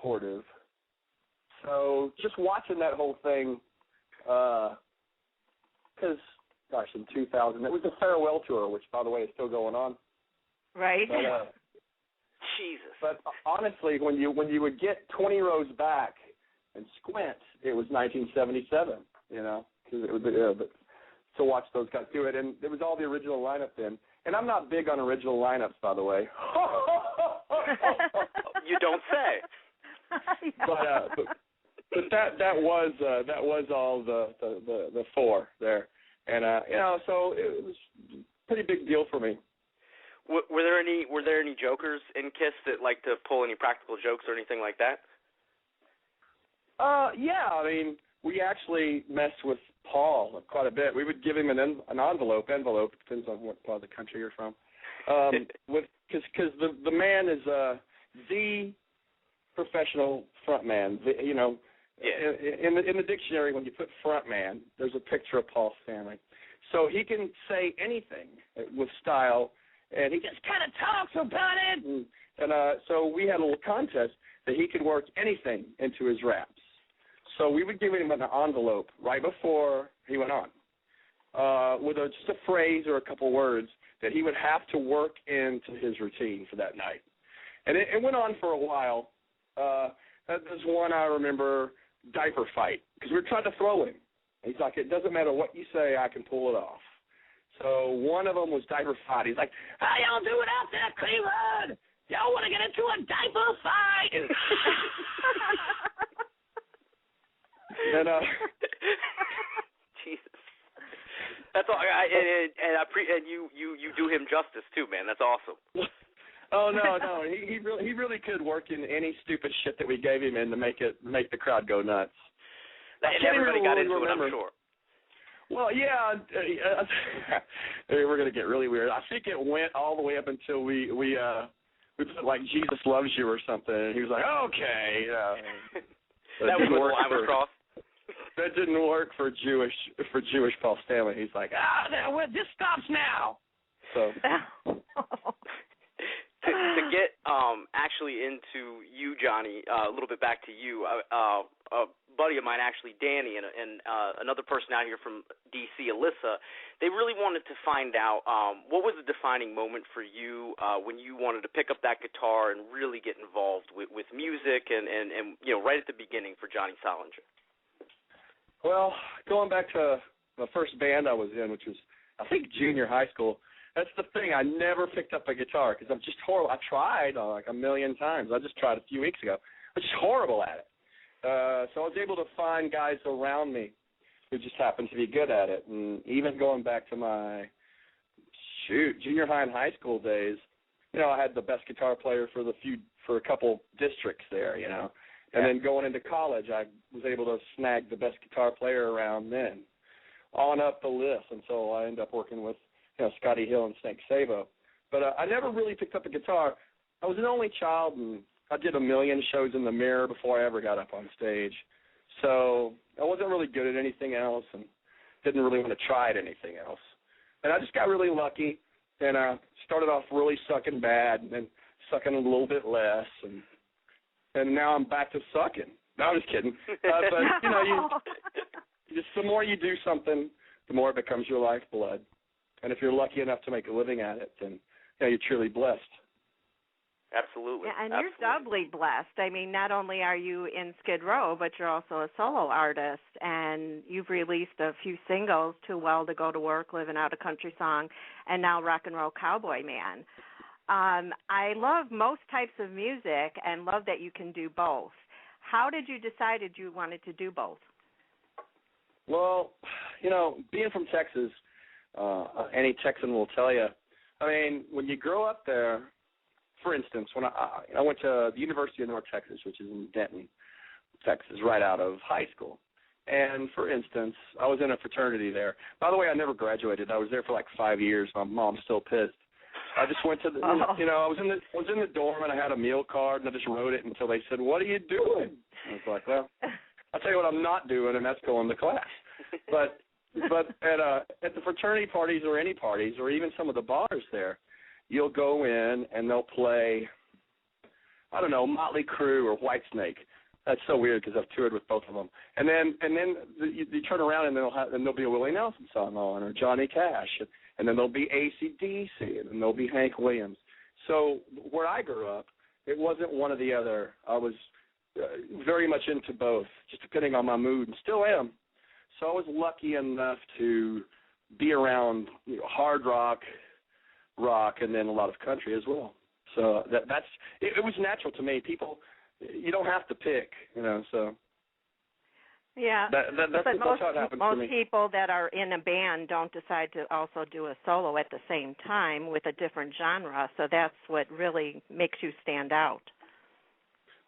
supportive. So just watching that whole thing, because, gosh, in 2000, it was a farewell tour, which, by the way, is still going on. Right. But, Jesus. But honestly, when you would get 20 rows back and squint, it was 1977, you know, because it was to watch those guys do it, and it was all the original lineup then. And I'm not big on original lineups, by the way. You don't say. But that was all the four there, and you know, so it was a pretty big deal for me. Were there any jokers in KISS that like to pull any practical jokes or anything like that? Yeah, I mean, we actually messed with Paul quite a bit. We would give him an envelope, depends on what part of the country you're from, because the man is the professional frontman. You know, in the dictionary, when you put frontman, there's a picture of Paul Stanley. So he can say anything with style, and he just kind of talks about it. And so we had a little contest that he could work anything into his raps. So we would give him an envelope right before he went on with just a phrase or a couple words that he would have to work into his routine for that night. And it went on for a while. There's one I remember, diaper fight, because we were trying to throw him. He's like, it doesn't matter what you say, I can pull it off. So one of them was diaper fight. He's like, how y'all doing out there, Cleveland? Y'all want to get into a diaper fight? And Jesus, that's all. And you do him justice too, man. That's awesome. Oh no, he really could work in any stupid shit that we gave him in to make the crowd go nuts. And everybody got into it, I'm sure. Well, yeah, we're gonna get really weird. I think it went all the way up until we put like Jesus loves you or something, and he was like, okay. That was when the line was crossed. That didn't work for Jewish Paul Stanley. He's like, this stops now. So to get actually into you, Johnny, a little bit back to you. A buddy of mine, actually, Danny, and another person out here from D.C., Alyssa, they really wanted to find out what was the defining moment for you when you wanted to pick up that guitar and really get involved with music and you know, right at the beginning for Johnny-Solinger. Well, going back to the first band I was in, which was, I think, junior high school, that's the thing. I never picked up a guitar because I'm just horrible. I tried like a million times. I just tried a few weeks ago. I'm just horrible at it. So I was able to find guys around me who just happened to be good at it. And even going back to my, junior high and high school days, you know, I had the best guitar player for a couple districts there, you know. And then going into college, I was able to snag the best guitar player around then, on up the list until I ended up working with, you know, Scotty Hill and Snake Sabo. But I never really picked up a guitar. I was an only child, and I did a million shows in the mirror before I ever got up on stage. So I wasn't really good at anything else and didn't really want to try at anything else. And I just got really lucky, and I started off really sucking bad and then sucking a little bit less, and now I'm back to sucking. No, I'm just kidding. But, you know, just the more you do something, the more it becomes your lifeblood. And if you're lucky enough to make a living at it, then, you know, you're truly blessed. Absolutely. Yeah, and you're doubly blessed. I mean, not only are you in Skid Row, but you're also a solo artist, and you've released a few singles, Too Well to Go to Work, Living Out a Country Song, and now Rock-n-Roll-Cowboy-Man. I love most types of music and love that you can do both. How did you decide you wanted to do both? Well, you know, being from Texas, any Texan will tell you, I mean, when you grow up there, for instance, when I went to the University of North Texas, which is in Denton, Texas, right out of high school. And, for instance, I was in a fraternity there. By the way, I never graduated. I was there for like 5 years. My mom's still pissed. I just went to the, you know, I was in the dorm, and I had a meal card, and I just wrote it until they said, what are you doing? I was like, well, I'll tell you what I'm not doing, and that's going to class. But at the fraternity parties or any parties or even some of the bars there, you'll go in and they'll play I don't know, Motley Crue or Whitesnake. That's so weird because I've toured with both of them. And then you turn around and there'll be a Willie Nelson song on, or Johnny Cash, and then there'll be AC/DC, and then there'll be Hank Williams. So where I grew up, it wasn't one or the other. I was very much into both, just depending on my mood, and still am. So I was lucky enough to be around hard rock, and then a lot of country as well. So that's it was natural to me. People, you don't have to pick, so. Yeah, that's how it happened to me. Most people that are in a band don't decide to also do a solo at the same time with a different genre, so that's what really makes you stand out.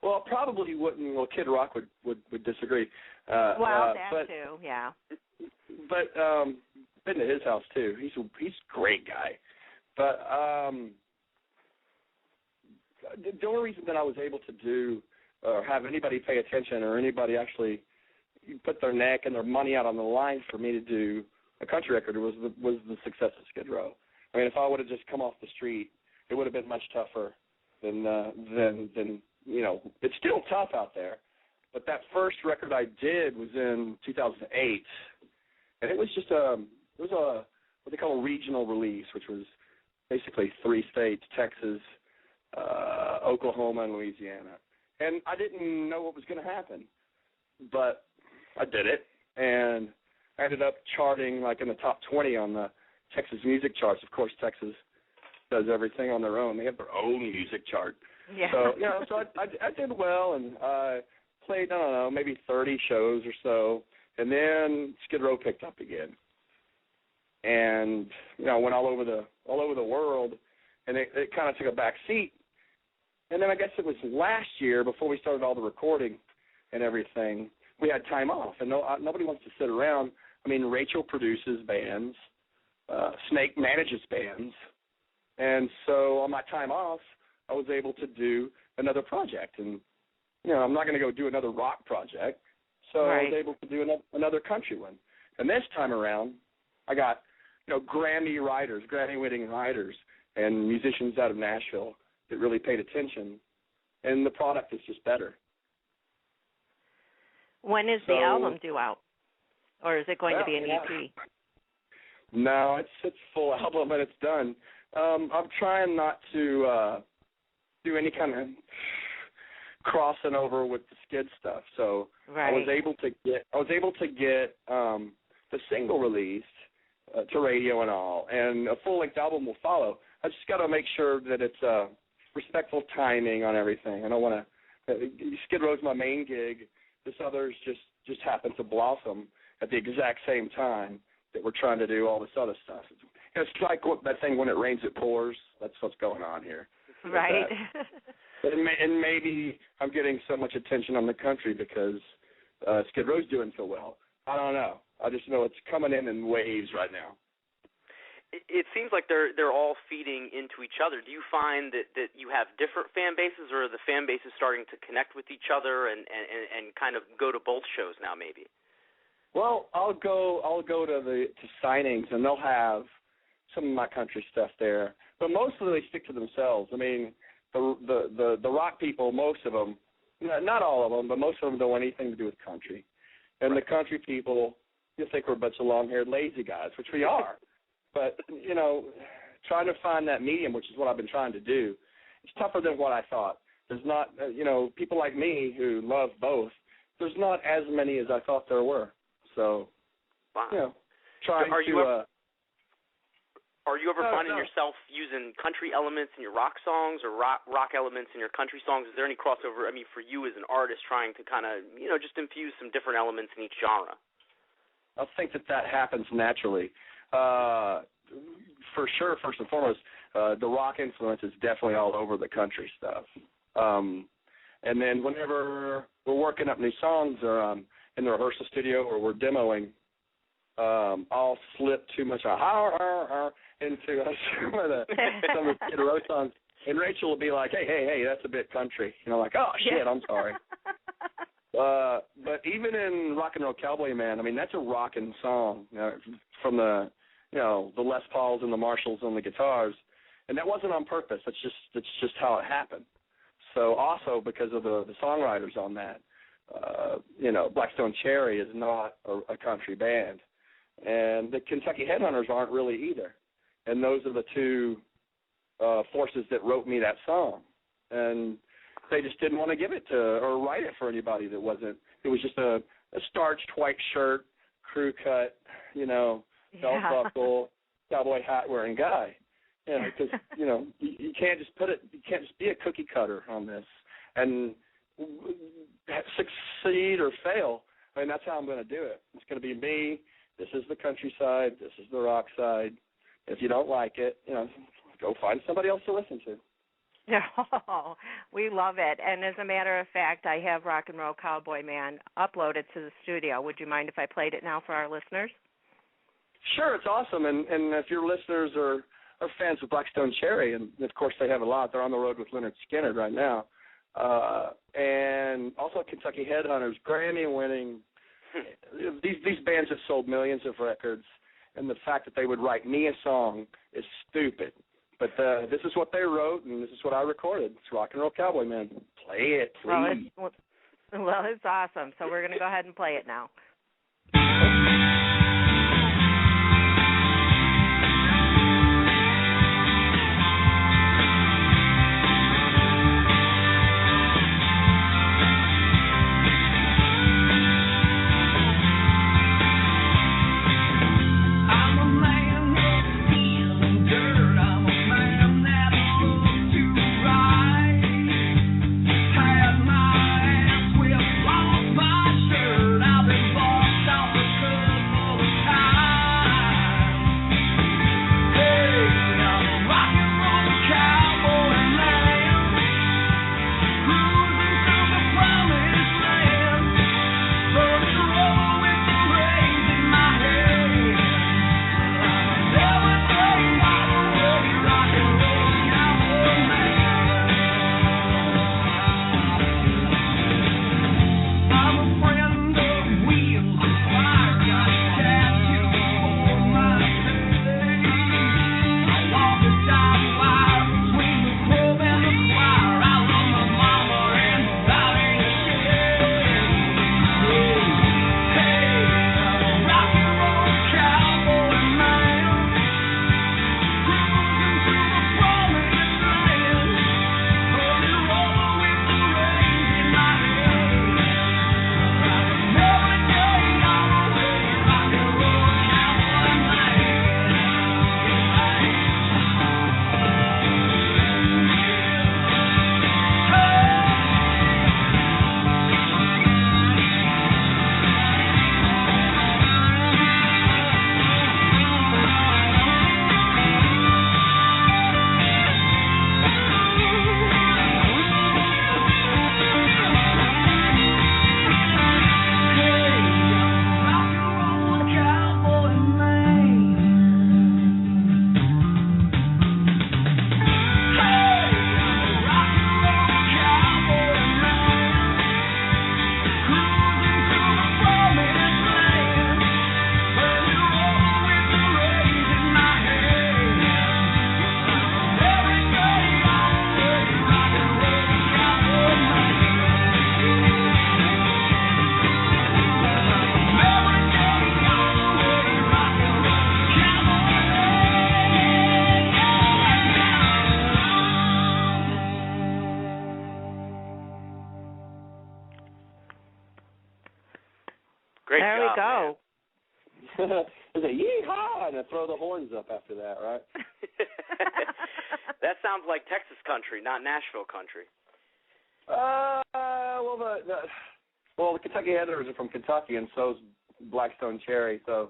Well, probably wouldn't. Well, Kid Rock would disagree. Too, yeah. But been to his house too. He's a great guy. But the only reason that I was able to do or have anybody pay attention or anybody actually put their neck and their money out on the line for me to do a country record was the success of Skid Row. I mean, if I would have just come off the street, it would have been much tougher than it's still tough out there. But that first record I did was in 2008, and it was just what they call a regional release, which was basically 3 states: Texas, Oklahoma, and Louisiana. And I didn't know what was going to happen, but I did it, and I ended up charting like in the top 20 on the Texas music charts. Of course, Texas does everything on their own. They have their own music chart. Yeah. So, so I did well, and I played, I don't know, maybe 30 shows or so, and then Skid Row picked up again. And, went all over the world, and it kind of took a back seat. And then I guess it was last year, before we started all the recording and everything, we had time off, and nobody wants to sit around. I mean, Rachel produces bands, Snake manages bands, and so on my time off, I was able to do another project. And, I'm not going to go do another rock project, so I was able to do another country one. And this time around, I got, Grammy-winning writers, and musicians out of Nashville that really paid attention, and the product is just better. When is the album due out, or is it going to be an EP? No, it's full album and it's done. I'm trying not to do any kind of crossing over with the Skid stuff. So I was able to get the single released to radio and all, and a full-length album will follow. I just got to make sure that it's respectful timing on everything. I don't want to. Skid Row's my main gig. This others just happen to blossom at the exact same time that we're trying to do all this other stuff. It's like that thing, when it rains, it pours. That's what's going on here. Right. And maybe I'm getting so much attention on the country because Skid Row's doing so well. I don't know. I just know it's coming in waves right now. It seems like they're all feeding into each other. Do you find that you have different fan bases, or are the fan bases starting to connect with each other and kind of go to both shows now, maybe? Well, I'll go to signings, and they'll have some of my country stuff there, but mostly they stick to themselves. I mean, the rock people, most of them, not all of them, but most of them don't want anything to do with country. And the country people, you think we're a bunch of long-haired lazy guys, which we are. But, trying to find that medium, which is what I've been trying to do, it's tougher than what I thought. There's not, people like me who love both, there's not as many as I thought there were. So, trying to... Are you ever finding yourself using country elements in your rock songs or rock elements in your country songs? Is there any crossover, for you as an artist trying to kind of, just infuse some different elements in each genre? I think that happens naturally. For sure, first and foremost, the rock influence is definitely all over the country stuff. And then whenever we're working up new songs or in the rehearsal studio or we're demoing, I'll slip too much into some of the Skid Row songs, and Rachel will be like, hey, that's a bit country. Like, oh, shit, I'm sorry. But even in Rock-n-Roll-Cowboy-Man, that's a rockin' song from the Les Pauls and the Marshalls on the guitars, and that wasn't on purpose. That's just how it happened. So also because of the songwriters on that, Blackstone Cherry is not a country band, and the Kentucky Headhunters aren't really either. And those are the two forces that wrote me that song, and they just didn't want to give it to or write it for anybody that wasn't. It was just a starched white shirt, crew cut, belt buckle, cowboy hat wearing guy. Because you can't just you can't just be a cookie cutter on this and succeed or fail. I mean, that's how I'm going to do it. It's going to be me. This is the countryside. This is the rock side. If you don't like it, go find somebody else to listen to. Oh, we love it. And as a matter of fact, I have Rock-n-Roll-Cowboy-Man uploaded to the studio. Would you mind if I played it now for our listeners? Sure, it's awesome. And if your listeners are fans of Blackstone Cherry, and of course they have a lot. They're on the road with Leonard Skinner right now. And also Kentucky Headhunters, Grammy-winning. These bands have sold millions of records, and the fact that they would write me a song is stupid. But this is what they wrote, and this is what I recorded. It's Rock-n-Roll-Cowboy-Man. Play it, please. Well, it's awesome. So we're going to go ahead and play it now. Great there job, we go. There's a yeehaw, and I throw the horns up after that, right? That sounds like Texas country, not Nashville country. Well, the Kentucky Headhunters are from Kentucky, and so's Blackstone Cherry, so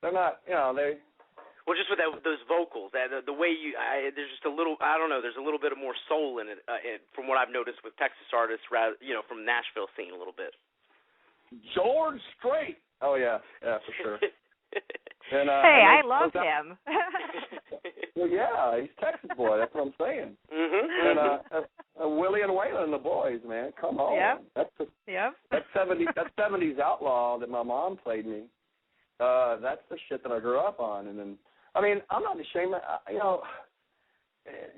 they're not, they... Well, just with those vocals, the way there's just a little, I don't know, there's a little bit of more soul in it, from what I've noticed with Texas artists, rather, from Nashville scene a little bit. George Strait. Oh, yeah, for sure. And, hey, I love him. Well, yeah, he's Texas boy. That's what I'm saying. Mm-hmm. And Willie and Waylon and the boys, man, come on. Yep. That 70s outlaw that my mom played me. That's the shit that I grew up on. And then, I mean, I'm not ashamed.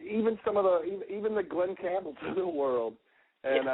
even some of the even the Glenn Campbells of the world, and